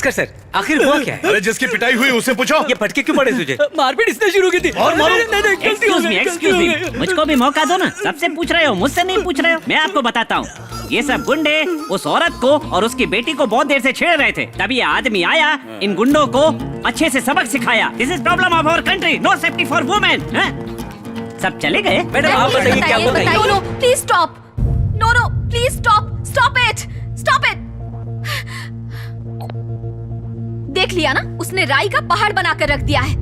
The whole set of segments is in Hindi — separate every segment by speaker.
Speaker 1: नमस्कार सर, आखिर हुआ क्या है?
Speaker 2: अरे जिसकी पिटाई हुई उसे पूछो।
Speaker 1: ये फटके क्यों पड़े तुझे?
Speaker 3: मारपीट इसने शुरू की थी।
Speaker 2: और मारो।
Speaker 4: एक्सक्यूज मी, मुझको भी मौका दो ना। सबसे पूछ रहे हो, मुझसे नहीं पूछ रहे हो। मैं आपको बताता हूँ, ये सब गुंडे उस औरत को और उसकी बेटी को बहुत देर से छेड़ रहे थे। तभी आदमी आया, इन गुंडों को अच्छे से सबक सिखाया। This is problem of our country, no safety for women. सब चले गए।
Speaker 1: मैडम आप बताइए क्या बोल रही
Speaker 5: no no please stop, no no please stop, stop it, stop it. देख लिया ना, उसने राई का पहाड़ बनाकर रख दिया है।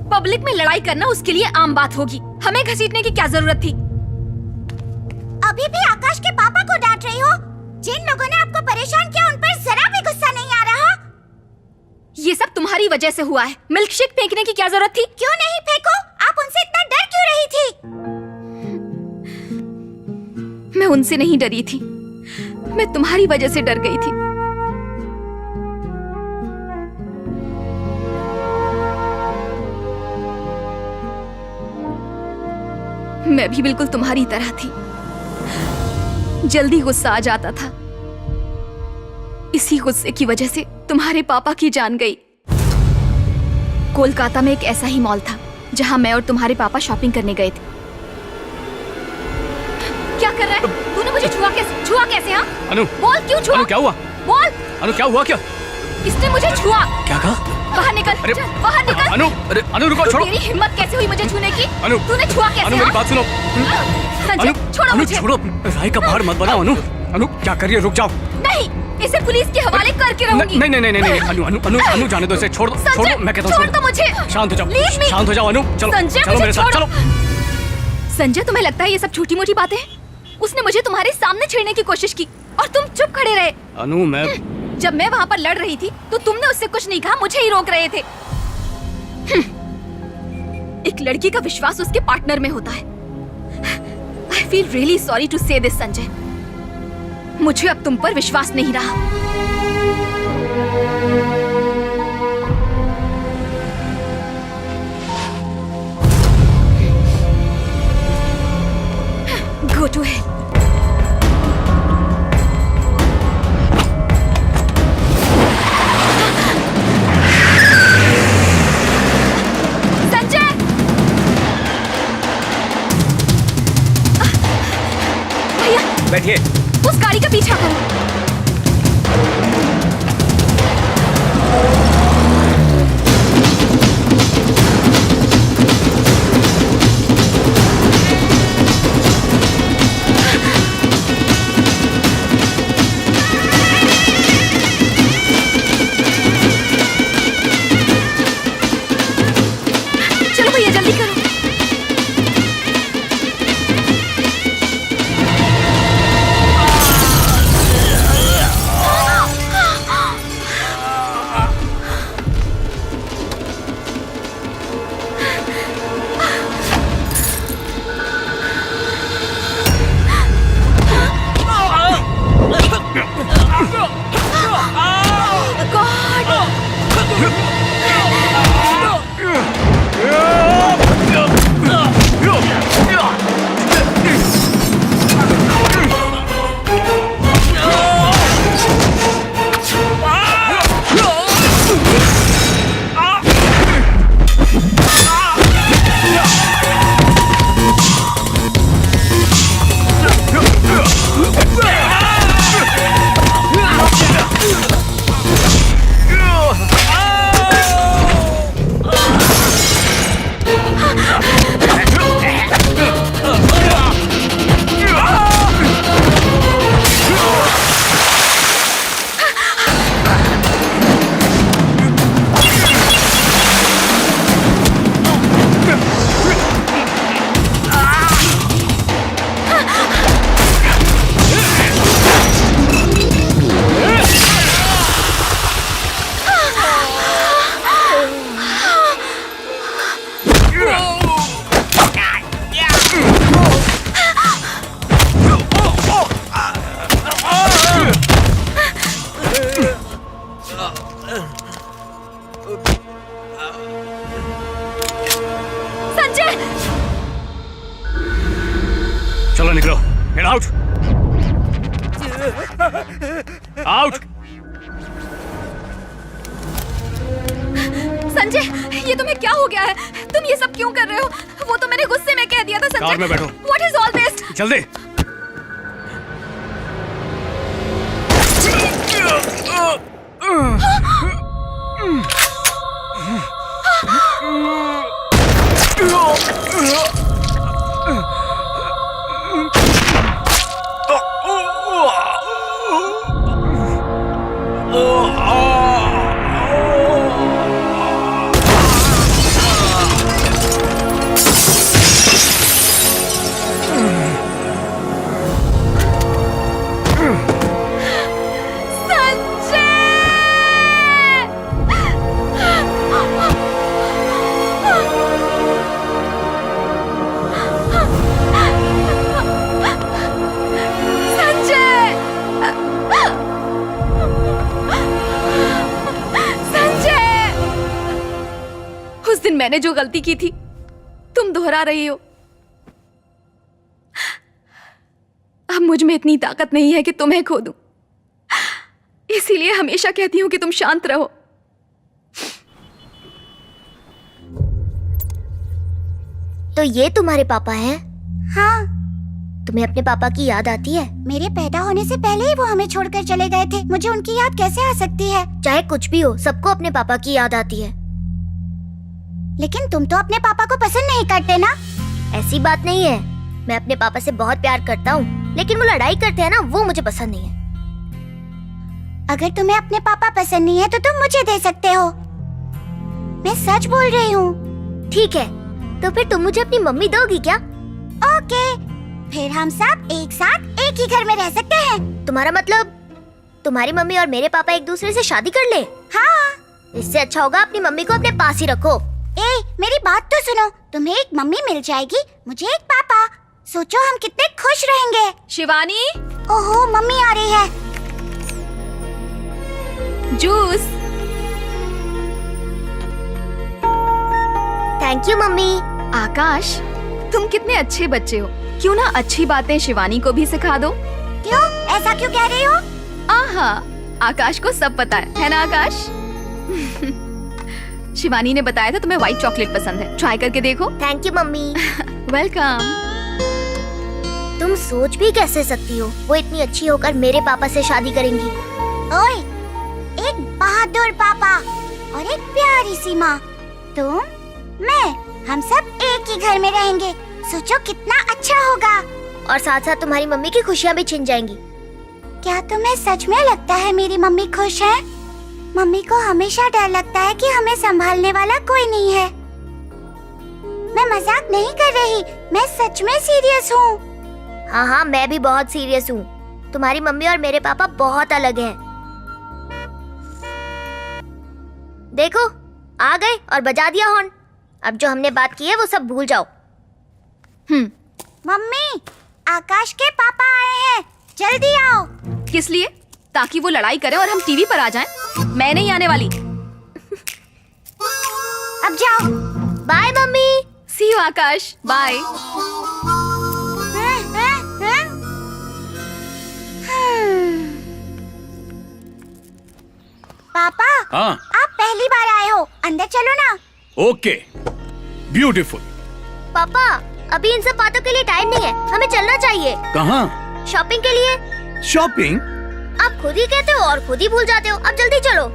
Speaker 5: पब्लिक में लड़ाई करना उसके लिए आम बात होगी। हमें घसीटने की क्या जरूरत थी?
Speaker 6: अभी भी आकाश के पापा को डांट रही हो? जिन लोगों ने आपको परेशान किया उन पर जरा भी गुस्सा नहीं आ रहा?
Speaker 5: ये सब तुम्हारी वजह से हुआ है। मिल्कशेक फेंकने की क्या जरूरत थी?
Speaker 6: क्यों नहीं फेंको? आप उनसे इतना डर क्यों रही थी?
Speaker 5: मैं उनसे नहीं डरी थी, मैं तुम्हारी वजह से डर गई थी। मैं भी बिल्कुल तुम्हारी तरह थी, जल्दी गुस्सा आ जाता था। इसी गुस्से की वजह से तुम्हारे पापा की जान गई। कोलकाता में एक ऐसा ही मॉल था जहां मैं और तुम्हारे पापा शॉपिंग करने गए थे। क्या कर रहा है? तूने मुझे छुआ कैसे हाँ?
Speaker 3: अनु,
Speaker 5: बोल क्यों छुआ?
Speaker 3: अनु क्या हुआ?
Speaker 5: बोल।
Speaker 3: अनु क्या हुआ? क्या
Speaker 5: इसने मुझे छुआ।
Speaker 3: क्या कहा?
Speaker 5: बाहर निकल,
Speaker 3: अरे
Speaker 5: चल, बाहर निकल।
Speaker 3: अनु, अरे अनु रुको, छोड़ो।
Speaker 5: तेरी हिम्मत कैसे हुई मुझे छूने की?
Speaker 3: अनु,
Speaker 5: तूने छुआ कैसे?
Speaker 3: अनु मेरी
Speaker 5: हाँ?
Speaker 3: बात सुनो।
Speaker 5: संजय, छोड़ो
Speaker 3: अनु
Speaker 5: मुझे।
Speaker 3: छोड़ो, राय का पहाड़ मत बनाओ। अनु, अनु क्या कर रही है? रुक जाओ।
Speaker 5: नहीं, इसे पुलिस के हवाले करके रहूंगी।
Speaker 3: नहीं नहीं नहीं नहीं, अनु अनु अनु अनु जाने दो इसे, छोड़ दो, छोड़ दो, मैं कहता हूँ
Speaker 5: छोड़ दो मुझे।
Speaker 3: शांत हो जाओ,
Speaker 5: Leave me।
Speaker 3: शांत हो जाओ अनु, चलो
Speaker 5: संजय,
Speaker 3: चलो
Speaker 5: मुझे
Speaker 3: मेरे साथ,
Speaker 5: छोड़ो।
Speaker 3: चलो।
Speaker 5: संजय, तुम्हें लगता है ये सब छोटी मोटी बातें हैं? उसने मुझे तुम्हारे सामने छेड़ने की कोशिश की और तुम चुप खड़े रहे।
Speaker 3: अनु मैं
Speaker 5: जब मैं वहाँ पर लड़ रही थी तो तुमने उससे कुछ नहीं कहा, मुझे ही रोक रहे थे। एक लड़की का विश्वास उसके पार्टनर में होता है। I feel really sorry to say this, Sanjay. मुझे अब तुम पर विश्वास नहीं रहा। Go to hell. संजय! भैया,
Speaker 1: बैठिए।
Speaker 5: उस गाड़ी का पीछा करो। चलो भैया, जल्दी करो।
Speaker 3: चलो निकलो, गेट आउट, आउट।
Speaker 5: संजय, ये तुम्हें क्या हो गया है? तुम ये सब क्यों कर रहे हो? वो तो मैंने गुस्से में कह दिया था संजय।
Speaker 3: कार में बैठो।
Speaker 5: What is all this?
Speaker 3: जल्दी।
Speaker 5: उस दिन मैंने जो गलती की थी तुम दोहरा रही हो। अब मुझ में इतनी ताकत नहीं है कि तुम्हें खो दूं। इसीलिए हमेशा कहती हूं कि तुम शांत रहो।
Speaker 6: तो ये तुम्हारे पापा हैं? हाँ। तुम्हें अपने पापा की याद आती है? मेरे पैदा होने से पहले ही वो हमें छोड़कर चले गए थे। मुझे उनकी याद कैसे आ सकती है? चाहे कुछ भी हो, सबको अपने पापा की याद आती है। लेकिन तुम तो अपने पापा को पसंद नहीं करते ना? ऐसी बात नहीं है, मैं अपने पापा से बहुत प्यार करता हूँ, लेकिन वो लड़ाई करते हैं ना, वो मुझे पसंद नहीं है। अगर तुम्हें अपने पापा पसंद नहीं है तो तुम मुझे दे सकते हो। मैं सच बोल रही हूँ। ठीक है, तो फिर तुम मुझे अपनी मम्मी दोगी क्या? ओके, फिर हम सब एक साथ एक ही घर में रह सकते हैं। तुम्हारा मतलब तुम्हारी मम्मी और मेरे पापा एक दूसरे से शादी कर ले? हाँ। इससे अच्छा होगा अपनी मम्मी को अपने पास ही रखो। ए, मेरी बात तो सुनो। तुम्हें एक मम्मी मिल जाएगी, मुझे एक पापा। सोचो हम कितने खुश रहेंगे।
Speaker 5: शिवानी,
Speaker 6: ओहो, मम्मी आ रही है।
Speaker 5: Juice.
Speaker 6: Thank you mummy.
Speaker 5: Akash, तुम कितने अच्छे बच्चे हो। क्यों ना अच्छी बातें शिवानी को भी सिखा दो।
Speaker 6: क्यों, ऐसा क्यों कह रही हो?
Speaker 5: आहा, आकाश को सब पता है ना आकाश? शिवानी ने बताया था तुम्हें व्हाइट चॉकलेट पसंद है। ट्राई करके देखो।
Speaker 6: Thank you mummy.
Speaker 5: वेलकम।
Speaker 6: तुम सोच भी कैसे सकती हो, वो इतनी अच्छी होकर मेरे पापा से शादी करेंगी। ओए, एक बहादुर पापा और एक प्यारी सी माँ। तुम, मैं, हम सब एक ही घर में रहेंगे। सोचो कितना अच्छा होगा। और साथ साथ तुम्हारी मम्मी की खुशियाँ भी छिन जाएंगी। क्या तुम्हें सच में लगता है मेरी मम्मी खुश है? मम्मी को हमेशा डर लगता है कि हमें संभालने वाला कोई नहीं है। मैं मजाक नहीं कर रही, मैं सच में सीरियस हूँ। हाँ हाँ, मैं भी बहुत सीरियस हूँ। तुम्हारी मम्मी और मेरे पापा बहुत अलग हैं। देखो, आ गए और बजा दिया हॉर्न। अब जो हमने बात की है वो सब भूल जाओ। मम्मी, आकाश के पापा आए हैं, जल्दी आओ।
Speaker 5: किस लिए? ताकि वो लड़ाई करें और हम टीवी पर आ जाएं? मैं नहीं आने वाली।
Speaker 6: अब जाओ। Bye mummy.
Speaker 5: See you Aakash, bye.
Speaker 6: Papa,
Speaker 3: हाँ।
Speaker 6: आप पहली बार आए हो, अंदर चलो ना।
Speaker 3: Okay, beautiful.
Speaker 6: पापा, अभी इन सब बातों के लिए टाइम नहीं है, हमें चलना चाहिए।
Speaker 3: कहाँ?
Speaker 6: शॉपिंग के लिए।
Speaker 3: शॉपिंग?
Speaker 6: आप खुद ही कहते हो और खुद ही भूल जाते हो। अब जल्दी चलो।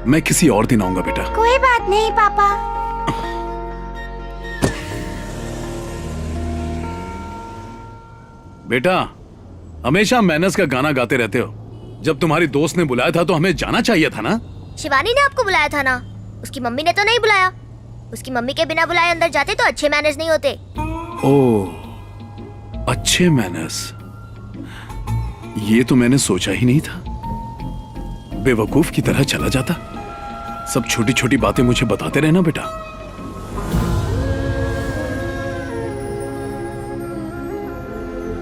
Speaker 3: मैं किसी और दिन आऊंगा बेटा।
Speaker 6: कोई बात नहीं पापा।
Speaker 3: बेटा, हमेशा मैनर्स का गाना गाते रहते हो। जब तुम्हारी दोस्त ने बुलाया था तो हमें जाना चाहिए था ना?
Speaker 6: शिवानी ने आपको बुलाया था ना, उसकी मम्मी ने तो नहीं बुलाया। उसकी मम्मी के बिना बुलाए अंदर जाते तो अच्छे मैनर्स नहीं होते।
Speaker 3: ओह, अच्छे मैनर्स, ये तो मैंने सोचा ही नहीं था। बेवकूफ की तरह चला जाता। सब छोटी छोटी बातें मुझे बताते रहना बेटा।